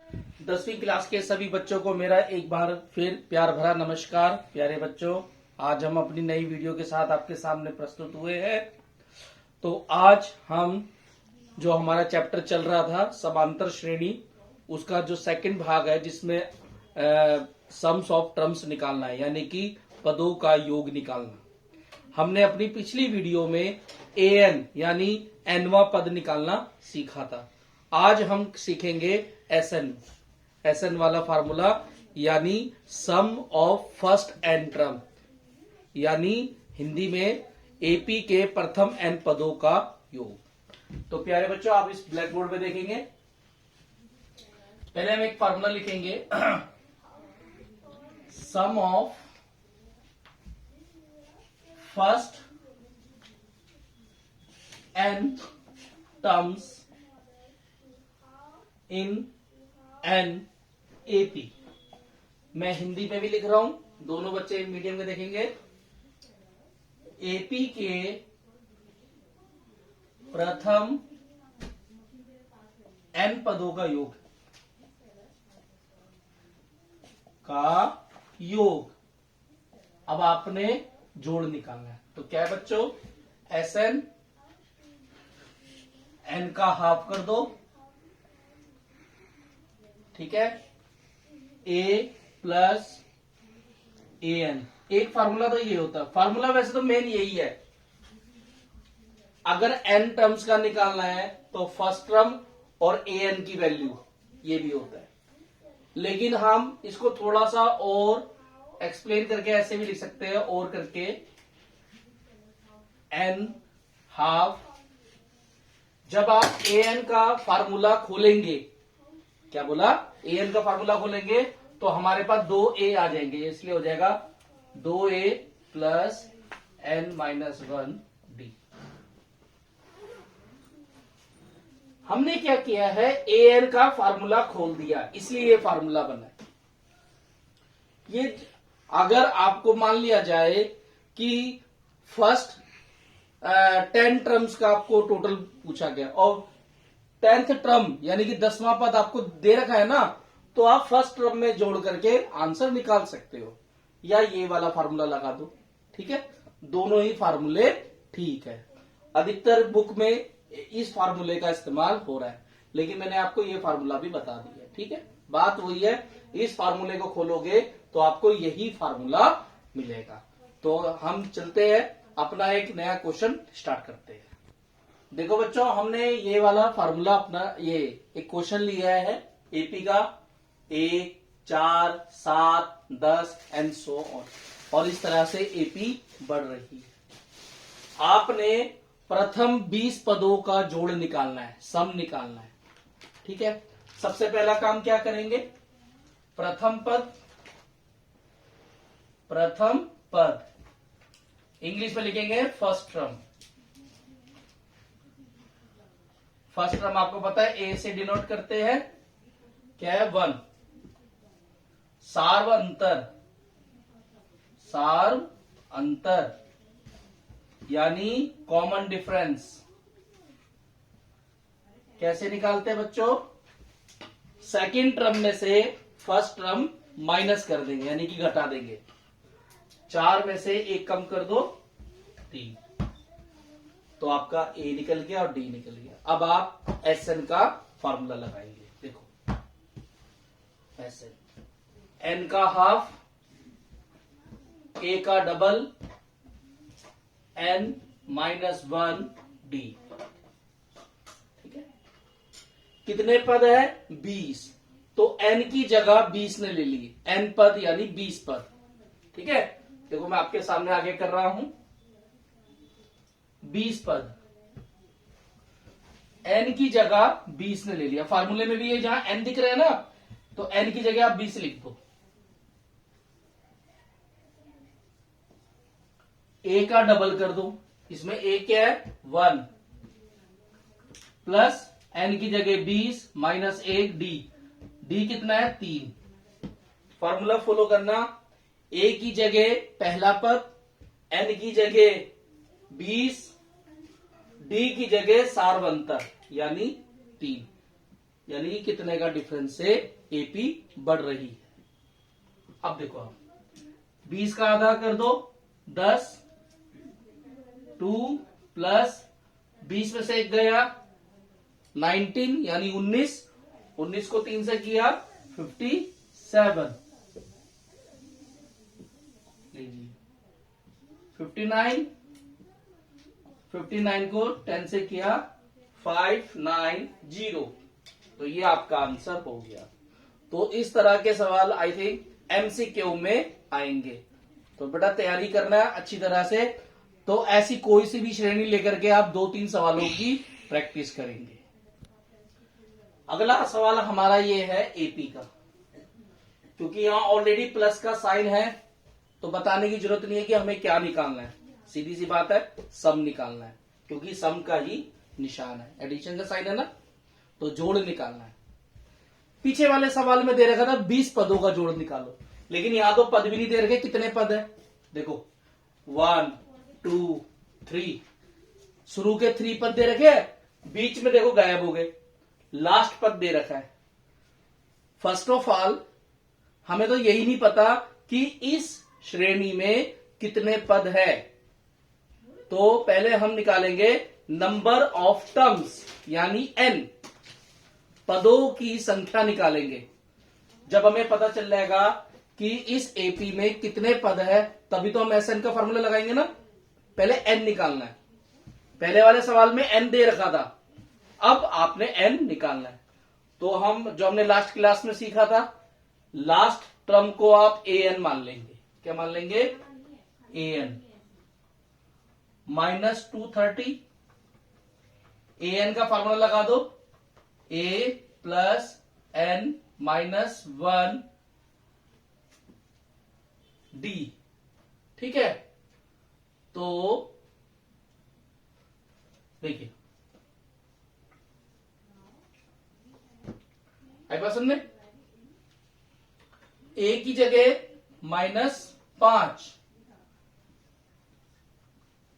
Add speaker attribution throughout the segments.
Speaker 1: 10वीं क्लास के सभी बच्चों को मेरा एक बार फिर प्यार भरा नमस्कार। प्यारे बच्चों, आज हम अपनी नई वीडियो के साथ आपके सामने प्रस्तुत हुए हैं। तो आज हम जो हमारा चैप्टर चल रहा था समांतर श्रेणी, उसका जो सेकंड भाग है जिसमें सम्स ऑफ टर्म्स निकालना है, यानी कि पदों का योग निकालना। हमने अपनी पिछली वीडियो में एन यानी एनवा पद निकालना सीखा था। आज हम सीखेंगे एसएन वाला फार्मूला, यानी सम ऑफ फर्स्ट एन टर्म, यानी हिंदी में एपी के प्रथम एन पदों का योग। तो प्यारे बच्चों, आप इस ब्लैक बोर्ड में देखेंगे। पहले हम एक फार्मूला लिखेंगे, sum of first N terms in N AP. मैं हिंदी में भी लिख रहा हूं, दोनों बच्चे मीडियम में देखेंगे। एपी के प्रथम एन पदों का योग अब आपने जोड़ निकालना है। तो क्या है बच्चों, एस एन एन का हाफ कर दो, ठीक है, ए प्लस ए एन। एक फार्मूला तो ये होता है, फार्मूला वैसे तो मेन यही है। अगर एन टर्म्स का निकालना है तो फर्स्ट टर्म और ए एन की वैल्यू ये भी होता है, लेकिन हम इसको थोड़ा सा और एक्सप्लेन करके ऐसे भी लिख सकते हैं, और करके एन हाफ। जब आप ए एन का फार्मूला खोलेंगे, क्या बोला, ए एन का फार्मूला खोलेंगे तो हमारे पास 2a आ जाएंगे, इसलिए हो जाएगा 2a plus N minus 1d। हमने क्या किया है, ए एन का फार्मूला खोल दिया, इसलिए ये फार्मूला बना है। ये अगर आपको मान लिया जाए कि फर्स्ट 10 टर्म्स का आपको टोटल पूछा गया और 10th टर्म यानी कि 10वां पद आपको दे रखा है ना, तो आप फर्स्ट टर्म में जोड़ करके आंसर निकाल सकते हो, या ये वाला फार्मूला लगा दो, ठीक है। दोनों ही फार्मूले ठीक है। अधिकतर बुक में इस फार्मूले का इस्तेमाल हो रहा है, लेकिन मैंने आपको ये फार्मूला भी बता दिया, ठीक है। बात वही है, इस फार्मूले को खोलोगे तो आपको यही फार्मूला मिलेगा। तो हम चलते हैं, अपना एक नया क्वेश्चन स्टार्ट करते हैं। देखो बच्चों, हमने ये वाला फार्मूला अपना ये एक क्वेश्चन लिया है एपी का, 1, 4, 7, 10 एंड सो ऑन, और इस तरह से एपी बढ़ रही है। आपने प्रथम 20 पदों का जोड़ निकालना है, सम निकालना है, ठीक है। सबसे पहला काम क्या करेंगे, प्रथम पद इंग्लिश में लिखेंगे फर्स्ट टर्म। फर्स्ट टर्म आपको पता है ए से डिनोट करते हैं, क्या है, 1। सार्व अंतर यानी कॉमन डिफरेंस। कैसे निकालते हैं बच्चों, सेकंड टर्म में से फर्स्ट टर्म माइनस कर देंगे, यानी कि घटा देंगे। 4 में से 1 कम कर दो, 3, तो आपका ए निकल गया और डी निकल गया। अब आप एस एन का फॉर्मूला लगाएंगे। देखो, एस एन का हाफ, ए का डबल, एन माइनस 1 डी, ठीक है। कितने पद है, 20, तो एन की जगह 20 ने ले ली, एन पद यानी 20 पद, ठीक है। देखो मैं आपके सामने आगे कर रहा हूं, 20 पद, एन की जगह 20 ने ले लिया। फार्मूले में भी ये जहां एन दिख रहा है ना, तो एन की जगह आप 20 लिख दो। ए का डबल कर दो, इसमें ए क्या है, 1, प्लस एन की जगह 20 माइनस 1 डी, डी कितना है, 3। फार्मूला फॉलो करना, ए की जगह पहला पद, एन की जगह 20, डी की जगह सार्वंतर यानी 3। यानी कि कितने का डिफरेंस से एपी बढ़ रही है। अब देखो आप 20 का आधा कर दो 10, 2 प्लस 20 में से एक गया 19 यानी 19 को 3 से किया 57, लीजिए 59 को 10 से किया 590, तो ये आपका आंसर हो गया। तो इस तरह के सवाल आई थिंक एमसीक्यू में आएंगे, तो बेटा तैयारी करना है अच्छी तरह से। तो ऐसी कोई सी भी श्रेणी लेकर के आप 2-3 सवालों की प्रैक्टिस करेंगे। अगला सवाल हमारा ये है एपी का, क्योंकि यहां ऑलरेडी प्लस का साइन है तो बताने की जरूरत नहीं है कि हमें क्या निकालना है, सीधी सी बात है सम निकालना है, क्योंकि सम का ही निशान है, एडिशन का साइन है ना, तो जोड़ निकालना है। पीछे वाले सवाल में दे रखा था 20 पदों का जोड़ निकालो, लेकिन यहां तो पद भी नहीं दे रखे, कितने पद है देखो 1 2 3, शुरू के 3 पद दे रखे हैं, बीच में देखो गायब हो गए, लास्ट पद दे रखा है। फर्स्ट ऑफ ऑल हमें तो यही नहीं पता कि इस श्रेणी में कितने पद है, तो पहले हम निकालेंगे नंबर ऑफ टर्म्स यानी n, पदों की संख्या निकालेंगे। जब हमें पता चल जाएगा कि इस एपी में कितने पद है तभी तो हम एसएन का फॉर्मूला लगाएंगे ना। पहले n निकालना है, पहले वाले सवाल में n दे रखा था, अब आपने n निकालना है। तो हम जो हमने लास्ट क्लास में सीखा था, लास्ट टर्म को आप an मान लेंगे। क्या मान लेंगे? an -230, an का फॉर्मूला लगा दो, a plus n minus 1 d, ठीक है। तो देखिए आई बात समझे, a की जगह -5,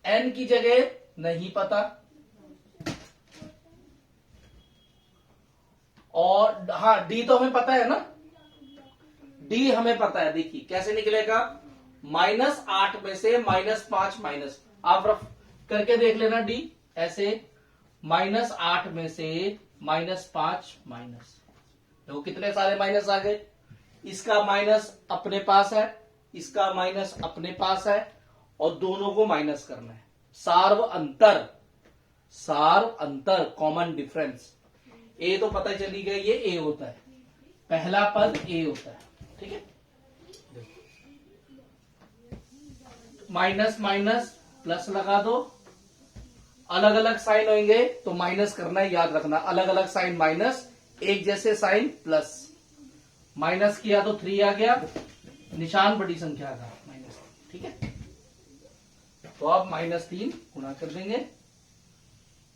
Speaker 1: n की जगह नहीं पता, और हाँ d तो हमें पता है ना, d हमें पता है। देखिए कैसे निकलेगा, -8 में से -5 माइनस, आप रफ करके देख लेना d ऐसे, -8 में से -5 माइनस, देखो कितने सारे माइनस आ गए। इसका माइनस अपने पास है, इसका माइनस अपने पास है, और दोनों को माइनस करना है। सार्व अंतर, सार्व अंतर कॉमन डिफरेंस, ए तो पता चली गया ये ए होता है, पहला पद ए होता है, ठीक है। माइनस माइनस प्लस लगा दो, अलग अलग साइन होंगे तो माइनस करना है, याद रखना, अलग अलग साइन माइनस, एक जैसे साइन प्लस। माइनस किया तो 3 आ गया, निशान बड़ी संख्या का माइनस, ठीक है। तो आप -3 गुणा कर देंगे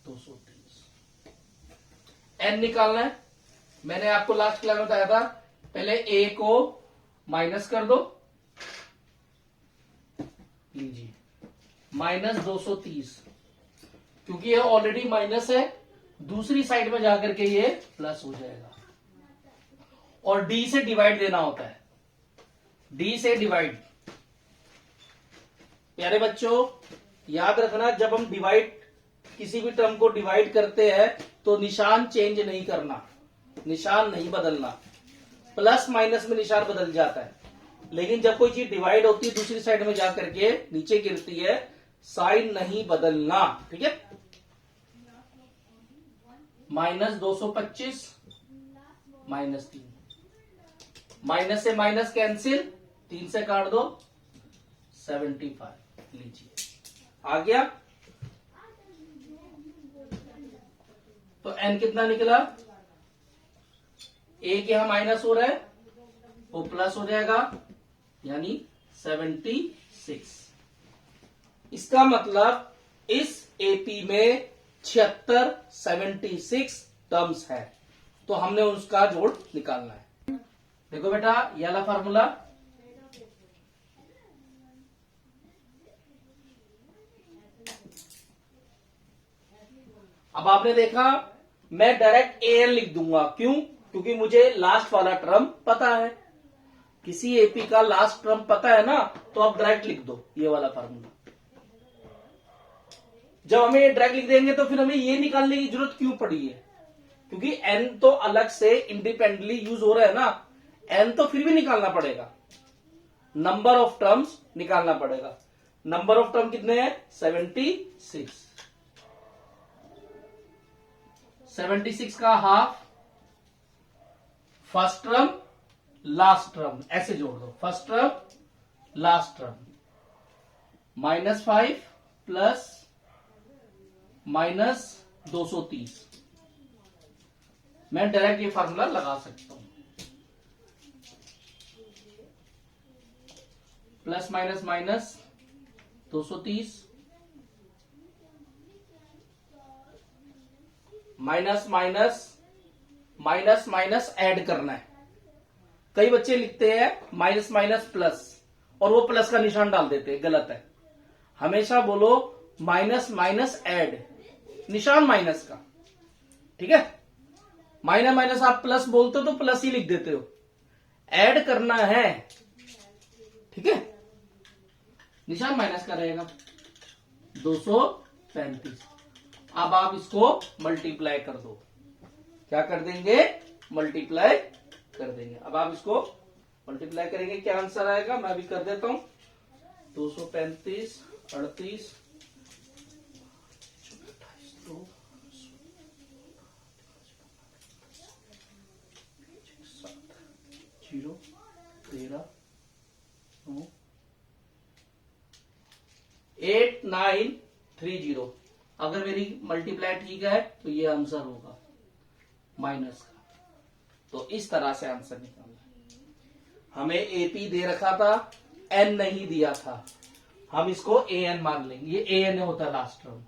Speaker 1: 230। n निकालना है, मैंने आपको लास्ट क्लास में बताया था, पहले a को माइनस कर दो, लीजिए -230, क्योंकि ये ऑलरेडी माइनस है, दूसरी साइड में जाकर के ये प्लस हो जाएगा। और d से डिवाइड देना होता है, d से डिवाइड। प्यारे बच्चों याद रखना, जब हम डिवाइड, किसी भी टर्म को डिवाइड करते हैं तो निशान चेंज नहीं करना, निशान नहीं बदलना। प्लस माइनस में निशान बदल जाता है, लेकिन जब कोई चीज डिवाइड होती है दूसरी साइड में जाकर के नीचे गिरती है, साइन नहीं बदलना, ठीक है। -225 -3, माइनस से माइनस कैंसिल, 3 से काट दो 75, लीजिए आ गया। तो n कितना निकला, एक यहां माइनस हो रहा है वो प्लस हो जाएगा, यानी 76। इसका मतलब इस एपी में 76 टर्म्स है, तो हमने उसका जोड़ निकालना है। देखो बेटा ये वाला फार्मूला, अब आपने देखा मैं डायरेक्ट ए एन लिख दूंगा। क्यों? क्योंकि मुझे लास्ट वाला टर्म पता है। किसी एपी का लास्ट टर्म पता है ना, तो आप डायरेक्ट लिख दो ये वाला फार्मूला। जब हमें ये डायरेक्ट लिख देंगे तो फिर हमें ये निकालने की जरूरत क्यों पड़ी है? क्योंकि एन तो अलग से इंडिपेंडेंटली यूज हो रहा है ना, एन तो फिर भी निकालना पड़ेगा, नंबर ऑफ टर्म्स निकालना पड़ेगा। नंबर ऑफ टर्म कितने हैं? 76। 76 का half first term last term, ऐसे जोड़ दो, first term last term, -5 plus -230। मैं डायरेक्ट ये फार्मूला लगा सकता हूं, plus minus minus 230 minus minus minus minus add करना है। कई बच्चे लिखते हैं माइनस माइनस प्लस और वो प्लस का निशान डाल देते हैं, गलत है। हमेशा बोलो माइनस माइनस ऐड, निशान माइनस का, ठीक है। माइनस माइनस आप प्लस बोलते हो तो प्लस ही लिख देते हो, ऐड करना है, ठीक है। निशान माइनस का रहेगा 235। अब आप इसको मल्टीप्लाई कर दो, क्या कर देंगे? मल्टीप्लाई कर देंगे। अब आप इसको मल्टीप्लाई करेंगे, क्या आंसर आएगा? मैं भी कर देता हूं, 235 38 0 13 9 8930। अगर मेरी मल्टीप्लाई ठीक है तो ये आंसर होगा माइनस का। तो इस तरह से आंसर निकालना है। हमें एपी दे रखा था, एन नहीं दिया था, हम इसको ए एन मान लेंगे। ये ए एन होता है लास्ट टर्म।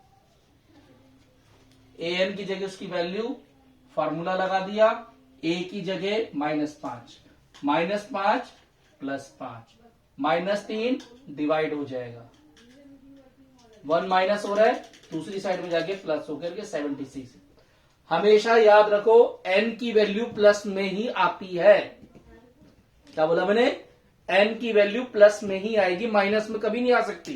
Speaker 1: ए एन की जगह उसकी वैल्यू फार्मूला लगा दिया, ए की जगह -5, -5 प्लस 5, -3 डिवाइड हो जाएगा, 1 माइनस हो रहा है, दूसरी साइड में जाके प्लस होकर के 76। हमेशा याद रखो एन की वैल्यू प्लस में ही आती है। क्या बोला मैंने? एन की वैल्यू प्लस में ही आएगी, माइनस में कभी नहीं आ सकती।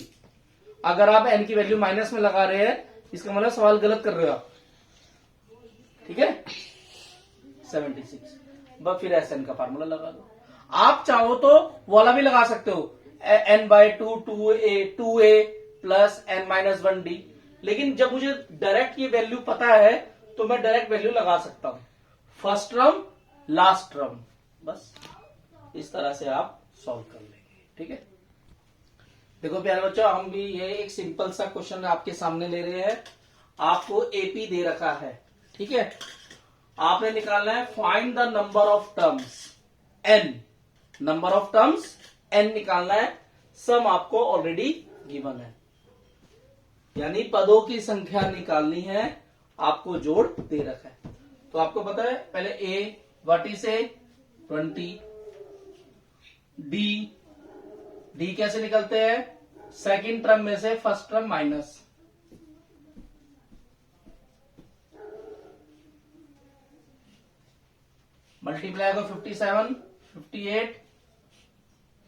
Speaker 1: अगर आप एन की वैल्यू माइनस में लगा रहे हैं, इसका मतलब सवाल गलत कर रहे हो आप, ठीक है। 76। बस फिर एस एन का फार्मूला लगा दो। आप चाहो तो वाला भी लगा सकते हो, n/2 2a प्लस n-1d। लेकिन जब मुझे डायरेक्ट ये वैल्यू पता है तो मैं डायरेक्ट वैल्यू लगा सकता हूं, फर्स्ट टर्म लास्ट टर्म। बस इस तरह से आप सॉल्व कर लेंगे, ठीक है। देखो प्यारे बच्चों, हम भी ये एक सिंपल सा क्वेश्चन आपके सामने ले रहे हैं। आपको एपी दे रखा है, ठीक है। आपने निकालना है find the number of terms n, number of terms n निकालना है। सम आपको ऑलरेडी गिवन है, यानी पदों की संख्या निकालनी है, आपको जोड़ दे रखा है। तो आपको पता है पहले a what is a 20, d कैसे निकलते हैं? सेकंड टर्म में से फर्स्ट टर्म माइनस, मल्टीप्लाई को 57 58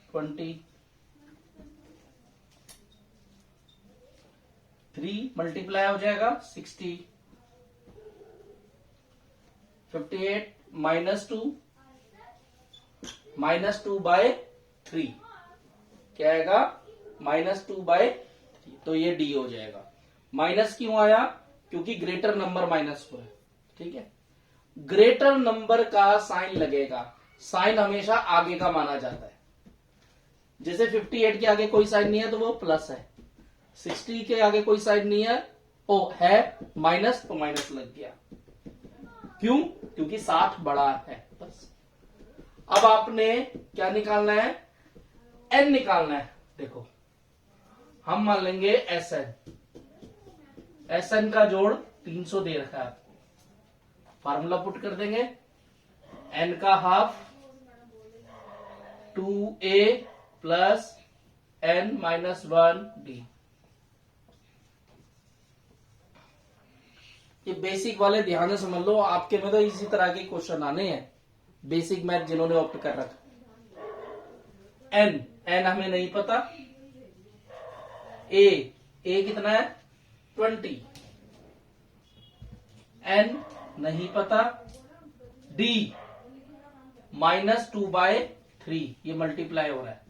Speaker 1: 20, 3 मल्टीप्लाई हो जाएगा 60, 58 -2/3 क्या आएगा? -2/3। तो ये डी हो जाएगा। माइनस क्यों आया? क्योंकि ग्रेटर नंबर माइनस हुआ है, ठीक है। ग्रेटर नंबर का साइन लगेगा, साइन हमेशा आगे का माना जाता है। जैसे 58 के आगे कोई साइन नहीं है तो वो प्लस है, 60 के आगे कोई साइन नहीं है, ओ है माइनस, तो माइनस लग गया। क्यों? क्योंकि 60 बड़ा है, बस। अब आपने क्या निकालना है? एन निकालना है। देखो हम मान लेंगे एस एन का जोड़ 300 दे रखा है आपको, फार्मूला पुट कर देंगे, एन का हाफ 2a प्लस n-1d, ये बेसिक वाले ध्यान से समझ लो, आपके में तो इसी तरह के क्वेश्चन आने हैं, बेसिक मैथ जिन्होंने ऑप्ट कर रखा। एन हमें नहीं पता, ए कितना है 20, एन नहीं पता, डी -2/3 ये मल्टीप्लाई हो रहा है,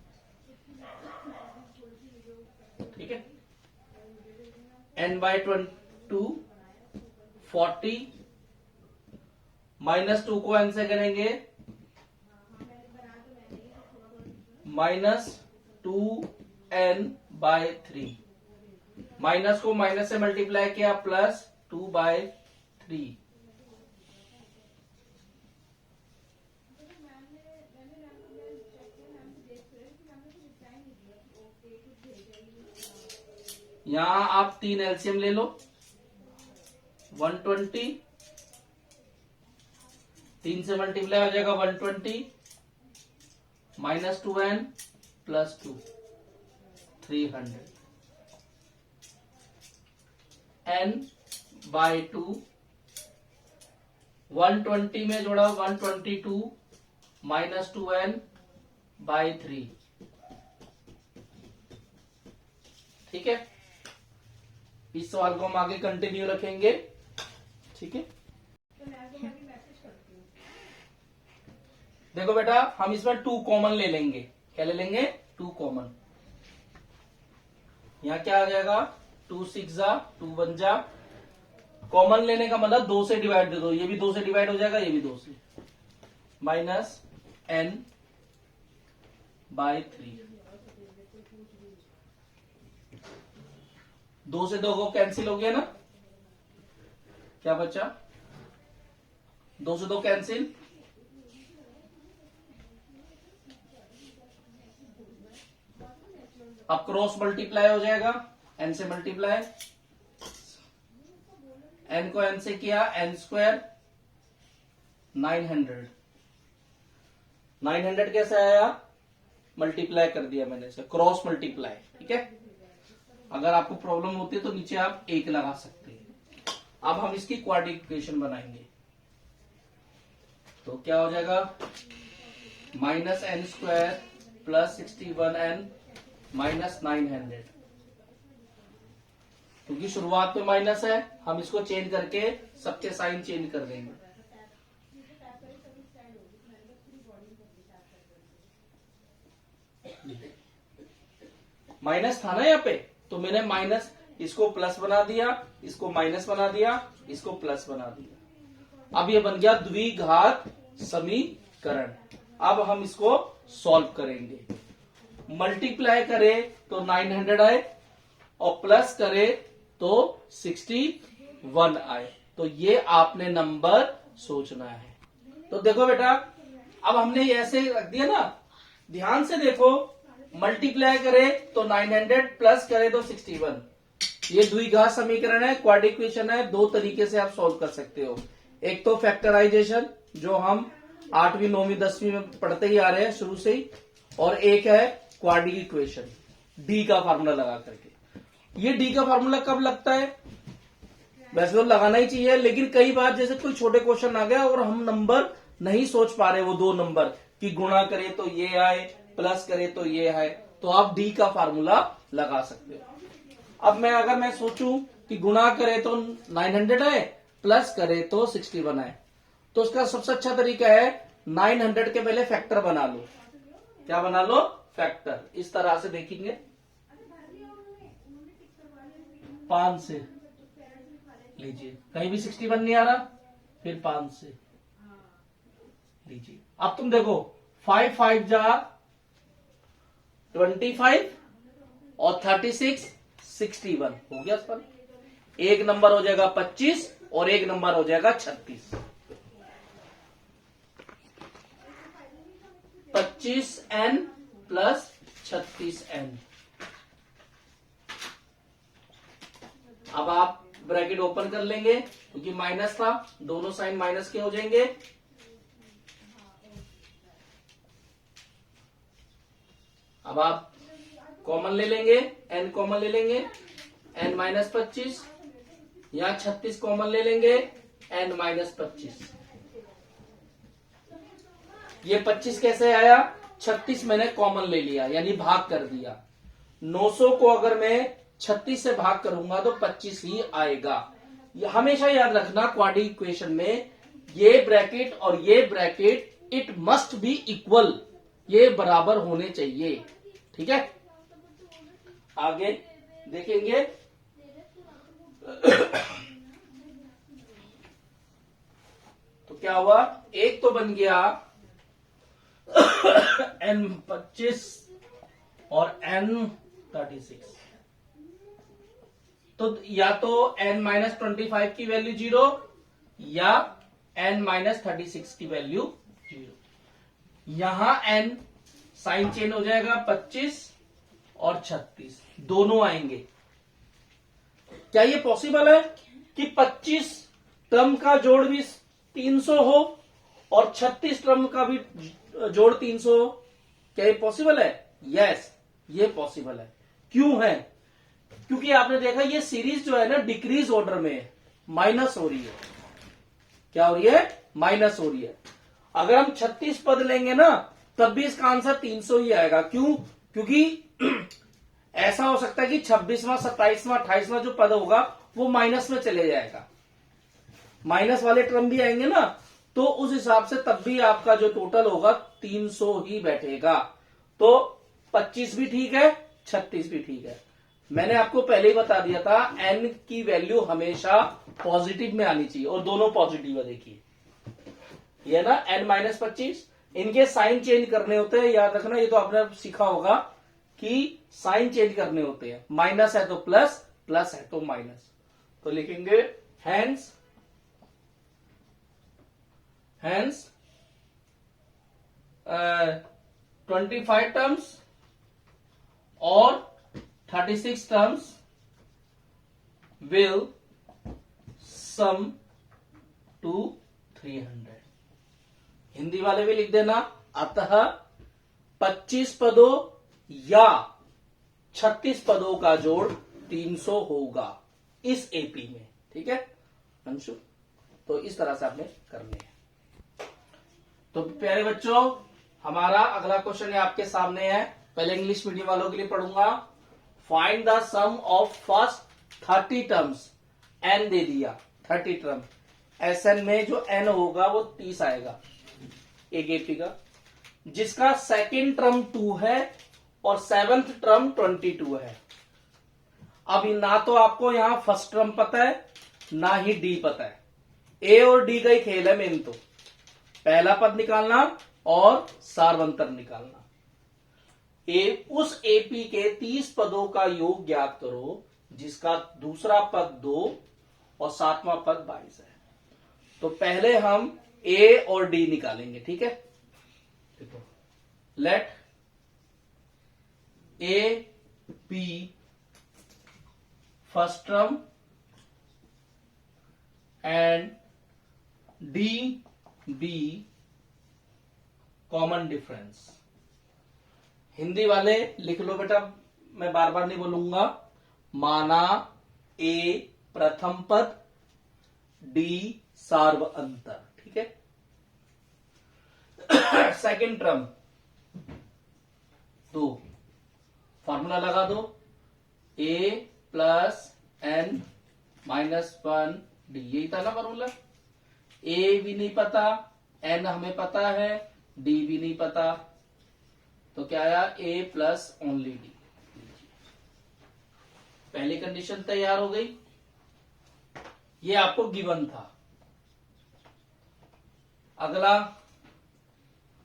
Speaker 1: ठीक है। n/2 40, -2 को n से करेंगे -2n/3, माइनस को माइनस से मल्टीप्लाई किया +2/3, यहां आप 3 एलसीएम ले लो, 120, 3 से मल्टीप्लाई हो जाएगा 120, -2n +2 300, n/2 120 में जोड़ा 122 -2n/3, ठीक है। इस सवाल को हम आगे कंटिन्यू रखेंगे, ठीक है। देखो बेटा, हम इसमें 2 कॉमन ले लेंगे। क्या ले लेंगे? 2 कॉमन। यहां क्या आ जाएगा? 2 6 जा 2 1 जा। कॉमन लेने का मतलब 2 से डिवाइड दे दो, ये भी 2 से डिवाइड हो जाएगा, ये भी 2 से, -n/3। 2 से 2 को कैंसिल हो गया ना, क्या बचा? 2 से 2 कैंसिल, अब क्रॉस मल्टीप्लाई हो जाएगा, n से मल्टीप्लाई, n को n से किया n² 900, 900 कैसे आया? मल्टीप्लाई कर दिया मैंने इसे, क्रॉस मल्टीप्लाई, ठीक है। अगर आपको प्रॉब्लम होती है तो नीचे आप 1 लगा सकते हैं। अब हम इसकी क्वाड्रेटिक इक्वेशन बनाएंगे, तो क्या हो जाएगा? -n² + 61n -900, क्योंकि शुरुआत में माइनस है, हम इसको चेंज करके सबके साइन चेंज कर देंगे। माइनस था ना यहाँ पे, तो मैंने माइनस इसको प्लस बना दिया, इसको माइनस बना दिया, इसको प्लस बना दिया। अब ये बन गया द्विघात समीकरण। अब हम इसको सॉल्व करेंगे। मल्टीप्लाई करे तो 900 आए और प्लस करे तो 61 आए, तो ये आपने नंबर सोचना है। तो देखो बेटा, अब हमने ऐसे रख दिया ना, ध्यान से देखो, मल्टीप्लाई करे तो 900, प्लस करे तो 61। ये द्विघात समीकरण है, क्वाड्रेटिक इक्वेशन है। 2 तरीके से आप सॉल्व कर सकते हो। एक तो फैक्टराइजेशन, जो हम 8वीं 9वीं 10वीं में पढ़ते ही आ रहे हैं शुरू से ही, और एक है क्वाड्रेटिक इक्वेशन, डी का फार्मूला लगा करके। ये डी का फार्मूला कब लगता है? वैसे तो लगाना ही चाहिए, लेकिन कई बार जैसे कोई छोटे क्वेश्चन आ गया और हम नंबर नहीं सोच पा रहे, वो 2 नंबर की गुणा करे तो ये आए, प्लस करे तो ये आए, तो आप डी का फार्मूला लगा सकते हो। अब अगर मैं सोचूं कि गुणा करे तो 900 आए, प्लस करे तो 61 आए, तो उसका सबसे अच्छा तरीका है 900 के पहले फैक्टर बना लो। क्या बना लो? फैक्टर। इस तरह से देखेंगे, 5 से लीजिए, कहीं भी 61 नहीं आ रहा, फिर 5 से लीजिए। अब तुम देखो, 5 5 जा 25 और 36 61 हो गया। पर एक नंबर हो जाएगा 25 और एक नंबर हो जाएगा 36। 25n + 36n। अब आप ब्रैकेट ओपन कर लेंगे, क्योंकि माइनस था, दोनों साइन माइनस के हो जाएंगे। अब आप कॉमन ले लेंगे, n कॉमन ले लेंगे, n - 25 यहां 36 कॉमन ले लेंगे, n माइनस 25। ये 25 कैसे आया? 36 मैंने कॉमन ले लिया यानी भाग कर दिया। 900 को अगर मैं 36 से भाग करूंगा तो 25 ही आएगा। हमेशा याद रखना क्वाड्रेटिक इक्वेशन में ये ब्रैकेट और ये bracket it must be equal, ये बराबर होने चाहिए। ठीक है, आगे देखेंगे। तो क्या हुआ, एक तो बन गया n 25 और n 36। तो या तो n माइनस 25 की वैल्यू 0 या n माइनस 36 की वैल्यू 0। यहां n साइन चेंज हो जाएगा, 25 और 36 दोनों आएंगे। क्या ये पॉसिबल है कि 25 टर्म का जोड़ भी 300 हो और 36 टर्म का भी जोड़ 300 हो? क्या ये पॉसिबल है? यस, ये पॉसिबल है। क्यों है? क्योंकि आपने देखा ये सीरीज जो है ना डिक्रीज ऑर्डर में है, माइनस हो रही है। क्या हो रही है? माइनस हो रही है। अगर हम 36 पद लेंगे ना तब भी इसका आंसर 300 ही आएगा। क्यों? क्योंकि ऐसा हो सकता है कि 26वां 27वां 28वां जो पद होगा वो माइनस में चले जाएगा, माइनस वाले टर्म भी आएंगे ना, तो उस हिसाब से तब भी आपका जो टोटल होगा 300 ही बैठेगा। तो 25 भी ठीक है, 36 भी ठीक है। मैंने आपको पहले ही बता दिया था n की वैल्यू हमेशा पॉजिटिव में आनी चाहिए और दोनों पॉजिटिव है। देखिए ये ना n माइनस 25, इनके साइन चेंज करने होते हैं, याद रखना। ये तो आपने सीखा होगा कि साइन चेंज करने होते हैं, माइनस है तो प्लस, प्लस है तो माइनस। तो लिखेंगे हैंस 25 टर्म्स और 36 terms will sum to 300। Hindi वाले भी लिख देना, अतः 25 पदों या 36 पदों का जोड़ 300 होगा इस एपी में। ठीक है अंशु, तो इस तरह से आपने करने हैं। तो प्यारे बच्चों, हमारा अगला क्वेश्चन आपके सामने है। पहले इंग्लिश मीडियम वालों के लिए पढ़ूंगा। Find the sum of first 30 terms. N दे दिया 30 टर्म, एसएन में जो एन होगा वो 30 आएगा एक एपी का, जिसका सेकंड टर्म 2 है और सेवंथ टर्म 22 है। अब ना तो आपको यहां फर्स्ट टर्म पता है ना ही डी पता है। ए और डी का ही खेल है मेन, तो पहला पद निकालना और सार्वंतर निकालना। उस एपी के 30 पदों का योग ज्ञात करो जिसका दूसरा पद 2 और सातवां पद 22 है। तो पहले हम ए और डी निकालेंगे। ठीक है, देखो, let a be first term and d be common difference. Hindi वाले लिख लो बेटा, मैं बार बार नहीं बोलूंगा। माना ए प्रथम पद, डी सार्व अंतर। ठीक है, सेकंड टर्म 2, फॉर्मूला लगा दो, ए प्लस एन माइनस 1 डी। यही था ना फॉर्मूला। ए भी नहीं पता, एन हमें पता है, डी भी नहीं पता, तो क्या आया? ए प्लस ओनली डी। पहली कंडीशन तैयार हो गई, ये आपको गिवन था। अगला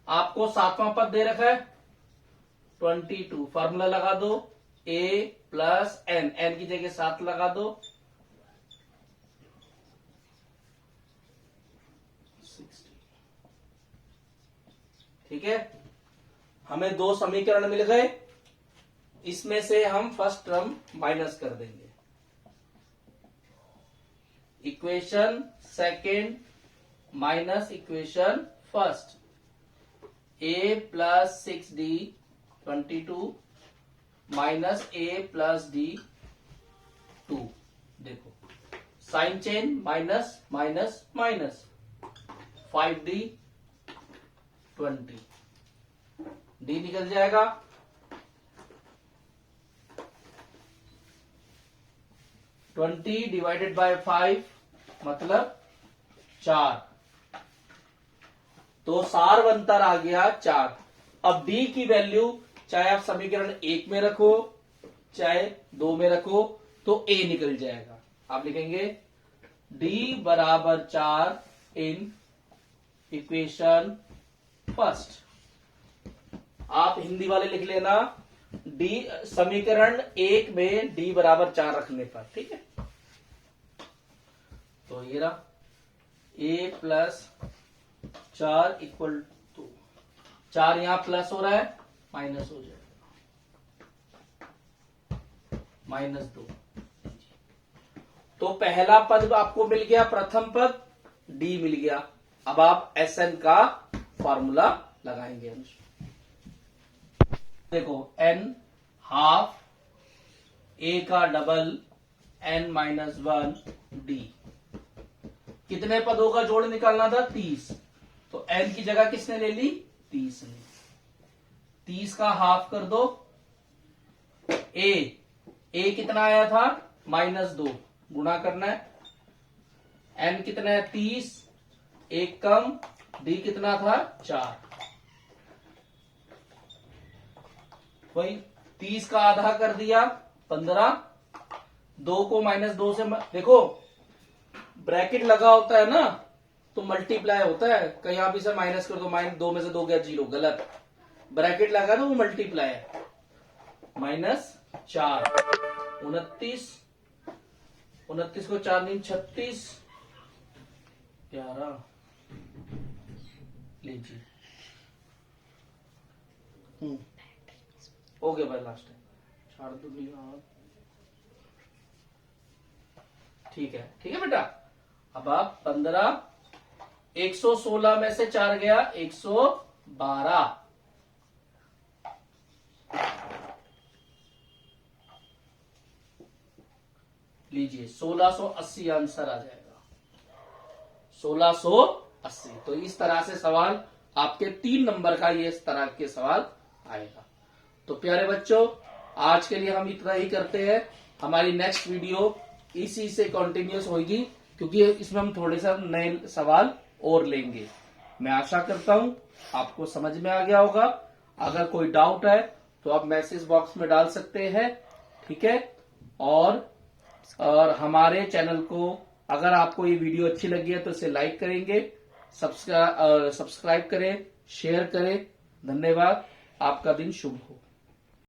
Speaker 1: आपको सातवां पद दे रखा है 22, फॉर्मूला लगा दो, ए प्लस एन, एन की जगह 7 लगा दो, 60। ठीक है, हमें 2 समीकरण मिल गए, इसमें से हम फर्स्ट टर्म माइनस कर देंगे। Equation second minus equation first, A plus 6d 22 minus A plus D 2। देखो sign change minus minus minus 5d 20 d निकल जाएगा 20 डिवाइडेड बाय 5 मतलब 4। तो सार अंतर आ गया 4। अब d की वैल्यू चाहे आप समीकरण 1 में रखो चाहे 2 में रखो तो a निकल जाएगा। आप लिखेंगे d बराबर 4 इन इक्वेशन फर्स्ट। आप हिंदी वाले लिख लेना d समीकरण 1 में d बराबर 4 रखने पर, ठीक है। तो ये रहा a प्लस 4 इक्वल टू 4 यहां प्लस हो रहा है माइनस हो जाएगा -2। तो पहला पद आपको मिल गया, प्रथम पद d मिल गया। अब आप Sn का फॉर्मूला लगाएंगे। देखो n हाफ a का डबल n माइनस 1 d। कितने पदों का जोड़ निकालना था? 30। तो n की जगह किसने ले ली? 30 ने। 30 का हाफ कर दो। a कितना आया था? -2 गुणा करना है। n कितना है? 30। एक कम d कितना था? 4। वही 30 का आधा कर दिया 15। 2 को -2 से देखो ब्रैकेट लगा होता है ना तो मल्टीप्लाई होता है। कहीं आप इसे माइनस कर दो, -2 में से 2 गया 0, गलत। ब्रैकेट लगा तो वो मल्टीप्लाई है। -4 29 को 4 दिन 36 11 लीजिए हो गया भाई लास्ट टाइम 4 2 ठीक है बेटा। अब आप 15 116 में से 4 गया 112। लीजिए 1680 आंसर आ जाएगा 1680। तो इस तरह से सवाल आपके 3 नंबर का ये इस तरह के सवाल आएगा। तो प्यारे बच्चों आज के लिए हम इतना ही करते हैं। हमारी नेक्स्ट वीडियो इसी से कंटिन्यूस होगी क्योंकि इसमें हम थोड़े से नए सवाल और लेंगे। मैं आशा करता हूं आपको समझ में आ गया होगा। अगर कोई डाउट है तो आप मैसेज बॉक्स में डाल सकते हैं, ठीक है। और हमारे चैनल को अगर आपको ये वीडियो अच्छी लगी है तो इसे लाइक करेंगे, सब्सक्राइब करें, शेयर करें। धन्यवाद। आपका दिन शुभ हो।